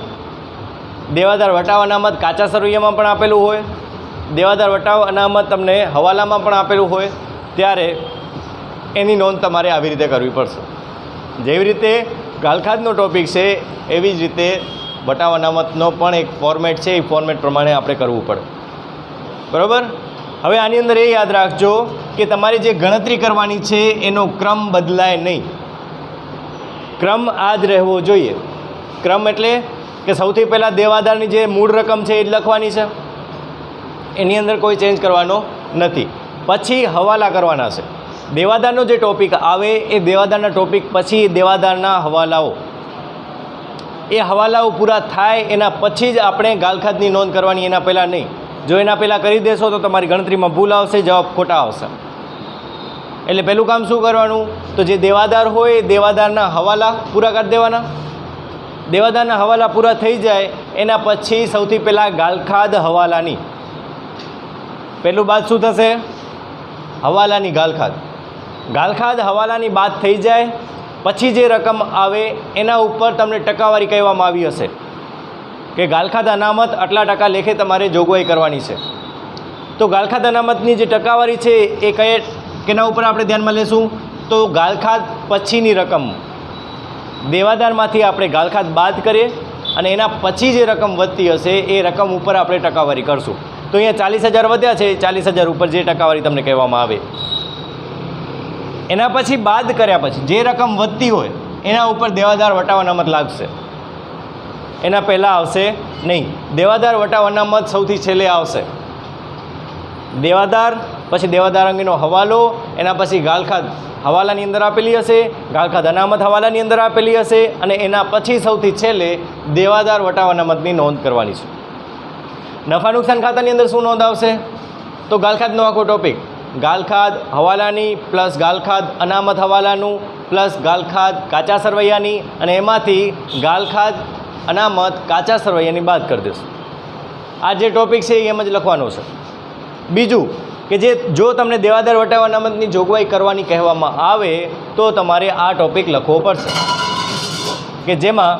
દેવાદાર વટાવ અનામત કાચા સરવૈયામાં પણ આપેલું હોય, દેવાદાર વટાવ અનામત તમને હવાલામાં પણ આપેલું હોય, ત્યારે એની નોંધ તમારે આવી રીતે કરવી પડશે. જેવી રીતે ગાલખાતનો ટોપિક છે એવી જ રીતે વટાવ અનામતનો પણ એક ફોર્મેટ છે, એ ફોર્મેટ પ્રમાણે આપણે કરવું પડે, બરાબર. હવે આની અંદર એ યાદ રાખજો કે તમારે જે ગણતરી કરવાની છે એનો ક્રમ બદલાય નહીં. ક્રમ આ જ રહેવો જોઈએ. ક્રમ એટલે કે સૌથી પહેલાં દેવાદારની જે મૂળ રકમ છે એ જ લખવાની છે, એની અંદર કોઈ ચેન્જ કરવાનો નથી. પછી હવાલા કરવાના છે. દેવાદારનો જે ટોપિક આવે એ દેવાદારના ટોપિક પછી દેવાદારના હવાલાઓ, એ હવાલાઓ પૂરા થાય એના પછી જ આપણે ગાલખાતની નોંધ કરવાની, એના પહેલાં નહીં. જો એના પહેલાં કરી દેશો તો તમારી ગણતરીમાં ભૂલ આવશે, જવાબ ખોટા આવશે. એટલે પહેલું કામ શું કરવાનું, તો જે દેવાદાર હોય એ દેવાદારના હવાલા પૂરા કરી દેવાના. દેવાદારના હવાલા પૂરા થઈ જાય એના પછી સૌથી પહેલાં ગાલખાદ હવાલાની, પહેલું બાદ શું થશે, હવાલાની ગાલખાદ. ગાલખાદ હવાલાની બાદ થઈ જાય પછી જે રકમ આવે એના ઉપર તમને ટકાવારી કહેવામાં આવી હશે કે ગાલખાદ અનામત આટલા ટકા લેખે તમારે જોગવાઈ કરવાની છે. તો ગાલખાદ અનામતની જે ટકાવારી છે એ કેના ઉપર આપણે ધ્યાનમાં લેશું, તો ગાલખાદ પછીની રકમ, દેવાદારમાંથી આપણે ગાલખાદ બાદ કરીએ અને એના પછી જે રકમ વધતી હશે એ રકમ ઉપર આપણે ટકાવારી કરશું. તો અહીંયા 40,000 વધ્યા છે, 40,000 ઉપર જે ટકાવારી તમને કહેવામાં આવે એના પછી બાદ કર્યા પછી જે રકમ વધતી હોય એના ઉપર દેવાદાર વટાવ અનામત લાગશે, એના પહેલાં આવશે નહીં. દેવાદાર વટાવ અનામત સૌથી છેલ્લે આવશે. દેવાદાર પછી દેવાદાર અંગેનો હવાલો, એના પછી ગાલખાદ હવાલાની અંદર આપેલી હશે, ગાલખાદ અનામત હવાલાની અંદર આપેલી હશે અને એના પછી સૌથી છેલ્લે દેવાદાર વટાવ અનામતની નોંધ કરવાની છે. નફા નુકસાન ખાતાની અંદર શું નોંધ આવશે, તો ગાલખાદનો આખો ટોપિક, ગાલખાદ હવાલાની પ્લસ ગાલખાદ અનામત હવાલાનું પ્લસ ગાલખાદ કાચા સરવૈયાની, અને એમાંથી ગાલખાદ અનામત કાચા સરવૈયાની બાદ કરી દેશું. આ જે ટોપિક છે એ એમ જ લખવાનો છે. બીજું કે જો તમને દેવાદાર વટાવ અનામતની જોગવાઈ કરવાની કહેવામાં આવે તો તમારે આ ટોપિક લખવો પડશે કે જેમાં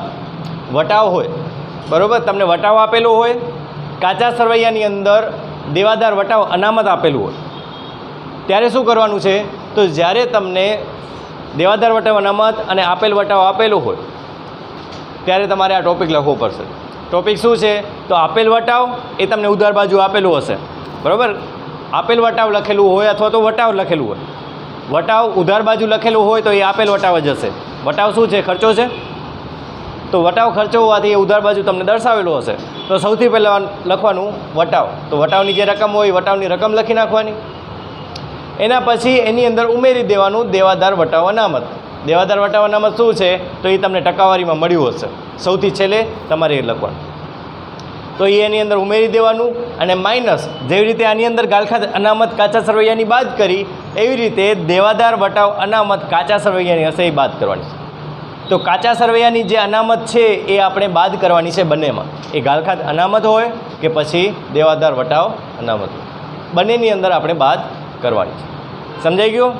વટાવ હોય, બરાબર, તમને વટાવ આપેલો હોય, કાચા સરવૈયાની અંદર દેવાદાર વટાવ અનામત આપેલું હોય, ત્યારે શું કરવાનું છે, તો જ્યારે તમને દેવાદાર વટાવ અનામત અને આપેલ વટાવ આપેલો હોય ત્યારે તમારે આ ટોપિક લખવો પડશે. ટોપિક શું છે, તો આપેલ વટાવ એ તમને ઉધાર બાજુ આપેલું હશે, બરાબર, આપેલ વટાવ લખેલું હોય અથવા તો વટાવ લખેલું હોય. વટાવ ઉધાર બાજુ લખેલું હોય તો એ આપેલ વટાવ જ હશે. વટાવ શું છે, ખર્ચો છે, તો વટાવ ખર્ચો હોવાથી એ ઉધાર બાજુ તમને દર્શાવેલું હશે. તો સૌથી પહેલાં લખવાનું વટાવ, તો વટાવની જે રકમ હોય વટાવની રકમ લખી નાખવાની. એના પછી એની અંદર ઉમેરી દેવાનું દેવાદાર વટાવ અનામત. દેવાદાર વટાવ અનામત શું છે, તો એ તમને ટકાવારીમાં મળ્યું હશે, સૌથી છેલ્લે તમારે એ લખવાનું. તો એ એની અંદર ઉમેરી દેવાનું અને માઇનસ, જેવી રીતે આની અંદર ગાલખાદ અનામત કાચા સરવૈયાની બાદ કરી એવી રીતે દેવાદાર વટાવ અનામત કાચા સરવૈયાની હશે એ બાદ કરવાની છે. તો કાચા સરવૈયાની જે અનામત છે એ આપણે બાદ કરવાની છે બંનેમાં, એ ગાલખાદ અનામત હોય કે પછી દેવાદાર વટાવ અનામત, બંનેની અંદર આપણે બાદ કરવાની છે. સમજાઈ ગયું?